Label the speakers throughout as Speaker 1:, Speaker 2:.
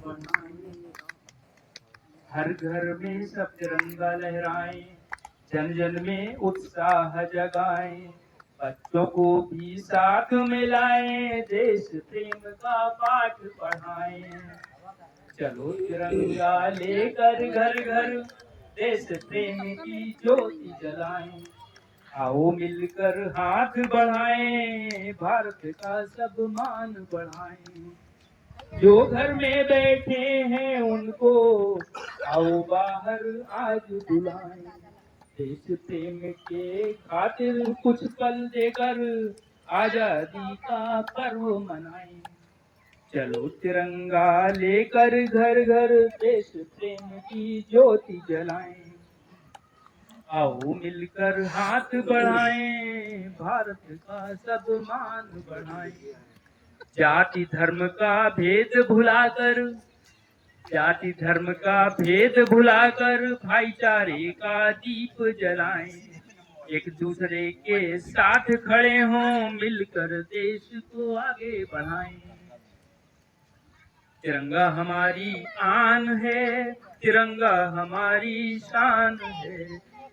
Speaker 1: बनाए। हर घर में सब तिरंगा लहराए, जन जन में उत्साह जगाए, बच्चों को भी साथ मिलाए, देश प्रेम का पाठ पढ़ाए। चलो तिरंगा लेकर घर घर देश प्रेम की ज्योति जलाएं। आओ मिलकर हाथ बढ़ाएं, भारत का सब मान बढ़ाएं। जो घर में बैठे हैं उनको आओ बाहर आज बुलाएं। देश प्रेम के खातिर कुछ पल देकर आजादी का पर्व मनाएं। चलो तिरंगा लेकर घर घर देश प्रेम की ज्योति जलाएं। आओ मिलकर हाथ बढ़ाएं, भारत का सब मान बढ़ाएं। जाति धर्म का भेद भुलाकर, जाति धर्म का भेद भुलाकर भाईचारे का दीप जलाएं। एक दूसरे के साथ खड़े हों, मिलकर देश को आगे बढ़ाएं। तिरंगा हमारी आन है, तिरंगा हमारी शान है।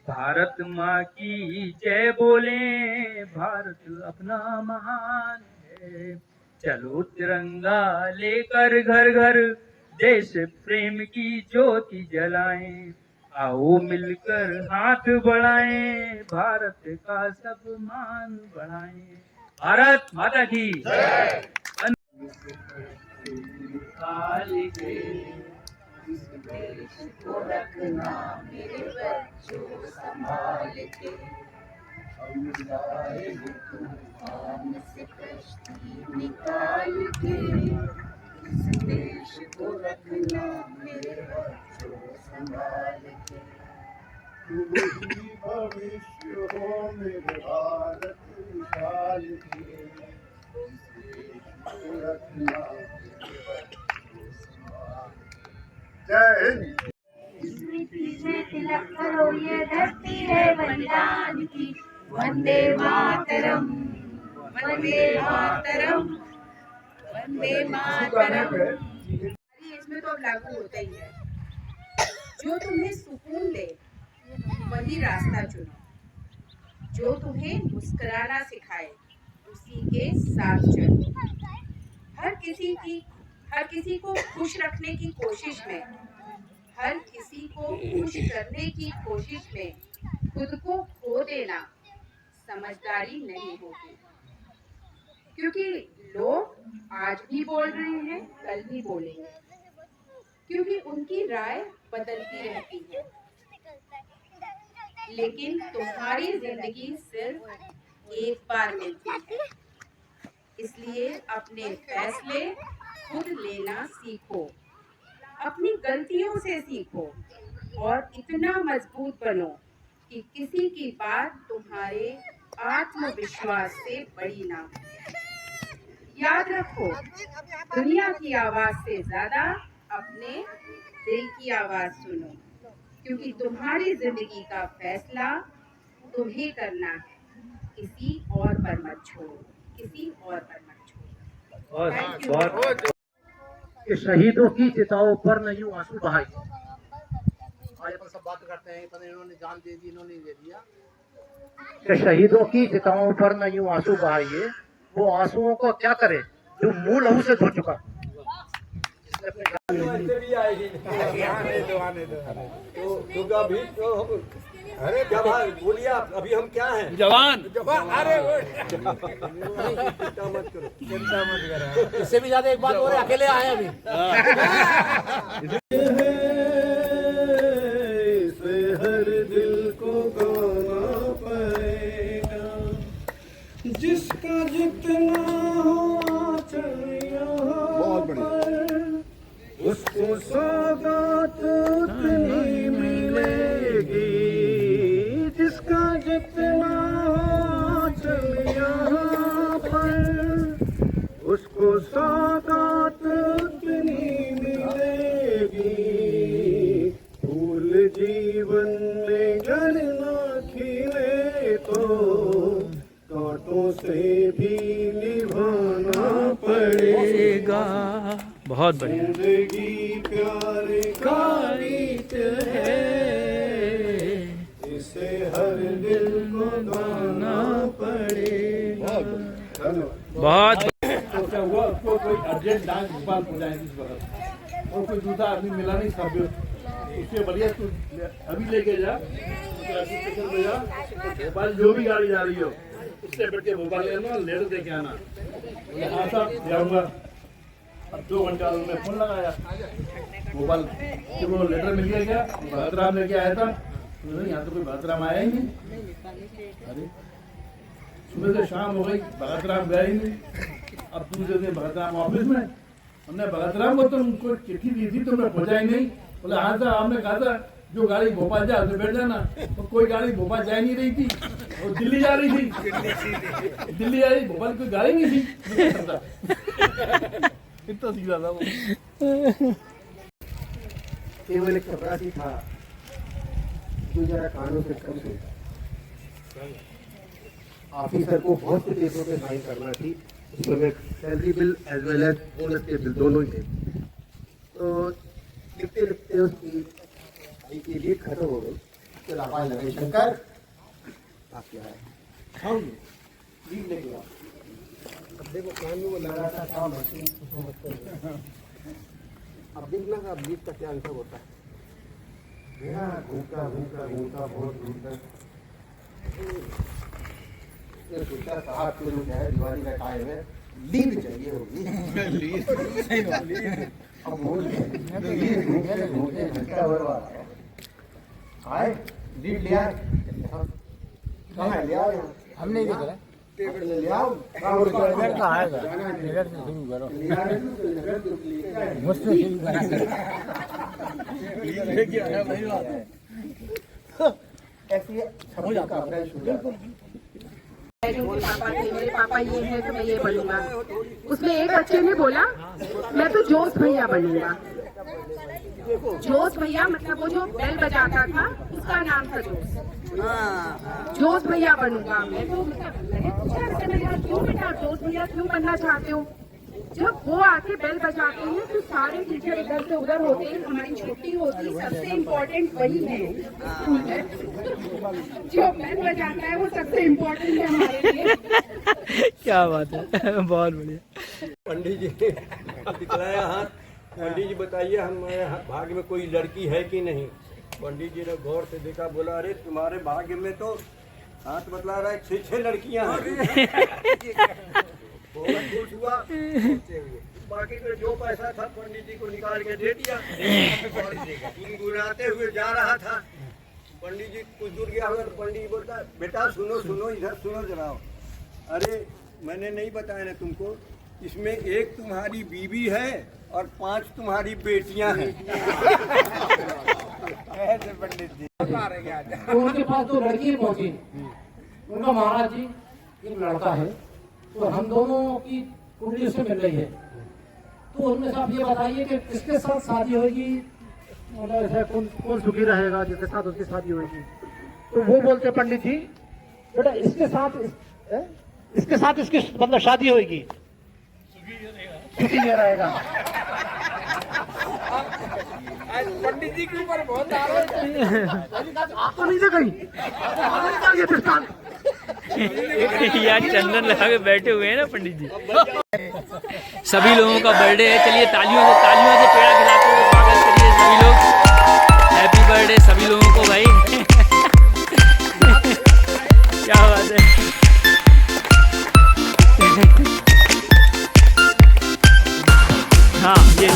Speaker 1: भारत माँ की जय बोले, भारत अपना महान है। चलो तिरंगा लेकर घर घर देश प्रेम की ज्योति जलाएं। आओ मिलकर हाथ बढ़ाएं, भारत का सब मान बढ़ाएं। भारत माता की जय।
Speaker 2: इस देश को रखना मेरे बच्चों संभाल के, हम लाएंगे तूफान से कश्ती निकाल के। इस देश को रखना मेरे बच्चों संभाल के, तुम ही भविष्य हो मेरे भारत विशाल के। इस देश को रखना मेरे बच्चों संभाल के। जय हिंद। इस मिट्टी में तिलक करो, ये धरती है बलिदान की। वंदे मातरम, वंदे मातरम, वंदे मातरम। इसमें तो अब लागू होता ही है। जो तुम्हें सुकून दे वही रास्ता चुनो, जो तुम्हें मुस्कुराना सिखाए उसी के साथ चलो। हर किसी को खुश रखने की कोशिश में, हर किसी को खुश करने की कोशिश में खुद को खो देना समझदारी नहीं होगी। क्योंकि लोग आज भी बोल रहे हैं, कल भी बोलेंगे, क्योंकि उनकी राय बदलती रहती है। लेकिन तुम्हारी जिंदगी सिर्फ एक बार मिलती है, इसलिए अपने फैसले खुद लेना सीखो, अपनी गलतियों से सीखो और इतना मजबूत बनो कि किसी की बात तुम्हारे आत्मविश्वास से बड़ी ना हो। याद रखो, दुनिया की आवाज से ज्यादा अपने दिल की आवाज सुनो, क्योंकि तुम्हारी जिंदगी का फैसला तुम्हें करना है, किसी और पर मत छोड़ो, किसी और पर मत छोड़ो।
Speaker 3: कि शहीदों की चिताओं पर न यूं आंसू बहाए। आज अपन सब बात करते हैं, इन्होंने जान दे दी, इन्होंने दे दिया। कि शहीदों की चिताओं पर न यूं आंसू बहाइए, वो आंसुओं को क्या करे जो मुंह लहू से धो चुका।
Speaker 4: अरे क्या भाई बोलिए आप, अभी हम क्या हैं?
Speaker 5: जवान।
Speaker 4: अरे चिंता मत करो,
Speaker 3: इससे भी ज्यादा एक बात और है, अकेले आए अभी।
Speaker 2: इसे हर दिल को गाना पड़ेगा, जिसका जितना हो चलिया उसको सौगात उतनी मिलेगी, जिसका जितना हो चलिया पर उसको सौगात उतनी मिलेगी। फूल जीवन में घर न खिले तो कांटों से भी निभाना पड़ेगा।
Speaker 5: बहुत
Speaker 1: बढ़िया।
Speaker 5: जिंदगी प्यारे का रीत है, इसे हर दिल को गाना पड़ेगा।
Speaker 1: बहुत
Speaker 5: क्या हुआ, उसको कोई अर्जेंट डांस भोपाल पहुंचाएंगे इस वक्त, और कोई दूसरा आदमी मिला नहीं सब, उससे बढ़िया तू अभी लेके जा, स्टेशन पे जा, भोपाल जो भी गाड़ी जा रही हो उससे बैठ के भोपाल ले आना, लेटर दे के आना। हाँ साहब जाऊँगा। अब 2 घंटा उन्होंने फोन लगाया भोपाल कि वो लेटर मिल गया क्या, भगत राम लेके आया था। यहाँ तो कोई भगत राम आया ही नहीं। अरे सुबह से शाम हो गई, भगत राम गए ही नहीं। अब दूसरे दिन भगत राम ऑफिस में, हमने भगत राम को तुमको चिट्ठी दी थी, तुमने पहुंचाई नहीं। बोले हाँ साहब, आपने कहा था जो गाड़ी भोपाल जाए उसमें बैठ जाना, तो कोई गाड़ी भोपाल जा नहीं रही थी, वो दिल्ली जा रही थी। दिल्ली जा रही, भोपाल कोई गाड़ी नहीं थी। इतना सीधा था वो।
Speaker 3: केवल एक चपरासी था जो जरा कानों से कम सुनता। ऑफिसर को बहुत से पेपरों पे साइन करना थी, उसमें salary bill as well as bonus के बिल दोनों ही थे। तो लिखते लिखते उसकी की लीड खत्म हो गई। तो आवाज लगाई, शंकर आप क्या है, हाँ लीड लेके आओ। अब देखो कान में वो लगा था काम है। अब देखना का अब लीड का क्या आंसर होता है। यहाँ घूमता घूमता घूमता बहुत दूर तक सोचा साहब को जो है दिवाली का टाइम है, लीड चाहिए होगी। अब बोल घूमते घूमते घंटा भर बाद आए, लीड लिया, कहाँ ले आओ, हम नहीं देख रहे, टेबल ले आओ, नगर का आएगा, नगर से शुरू करो, मुझसे शुरू करा, लेके आया वही बात है। ऐसी समझ आता है शुरू।
Speaker 2: पापा थे, मेरे पापा ये है तो मैं ये बनूंगा। उसमें एक बच्चे ने बोला मैं तो जोश भैया बनूंगा। जोश भैया मतलब वो जो बेल बजाता था उसका नाम था जोश। जोश भैया बनूंगा मैं। तो क्यों बेटा जोश भैया क्यों बनना चाहते हो? जब वो आके बेल बजाते हैं तो सारे टीचर इधर से उधर होते हैं, हमारी छुट्टी होती है। सबसे इम्पोर्टेंट वही है स्कूल में, जो बेल बजाता है वो सबसे इम्पोर्टेंट है हमारे लिए।
Speaker 1: क्या बात है, बहुत बढ़िया।
Speaker 4: पंडित जी दिखलाया हाथ, पंडित जी बताइए हमारे भाग्य में कोई लड़की है कि नहीं। पंडित जी ने गौर से देखा, बोला अरे तुम्हारे भाग्य में तो हाथ बतला रहा है 6 लड़कियां हैं। बहुत खुश हुआ। बाकी में जो पैसा था पंडित जी को निकाल के दे दिया। गुनगुनाते हुए जा रहा था, पंडित जी कुछ दूर गया हुआ तो पंडित जी बोलता बेटा सुनो सुनो इधर सुनो जरा। अरे मैंने नहीं बताया ना तुमको, इसमें एक तुम्हारी बीवी है और 5 तुम्हारी बेटियां हैं। ऐसे पंडित जी
Speaker 3: तो उनके पास जो लड़की पहुंची, उनका महाराज जी एक लड़का है, तो हम दोनों की कुंडली उससे मिल रही है, तो उनमें से आप ये बताइए कि किसके साथ शादी होगी, मतलब ऐसा कौन सुखी रहेगा जिसके साथ उसकी शादी होगी। तो वो बोलते पंडित जी बेटा इसके साथ इसकी मतलब शादी होगी, सुखी ये रहेगा। पंडित जी के ऊपर बहुत आपको नहीं कहीं
Speaker 1: यार चंदन लगा के बैठे हुए हैं ना पंडित जी। सभी लोगों का बर्थडे है, चलिए तालियों से पेड़ा खिलाते हुए स्वागत करिए सभी लोग। हैप्पी बर्थडे सभी लोगों को भाई। क्या बात है। हाँ ये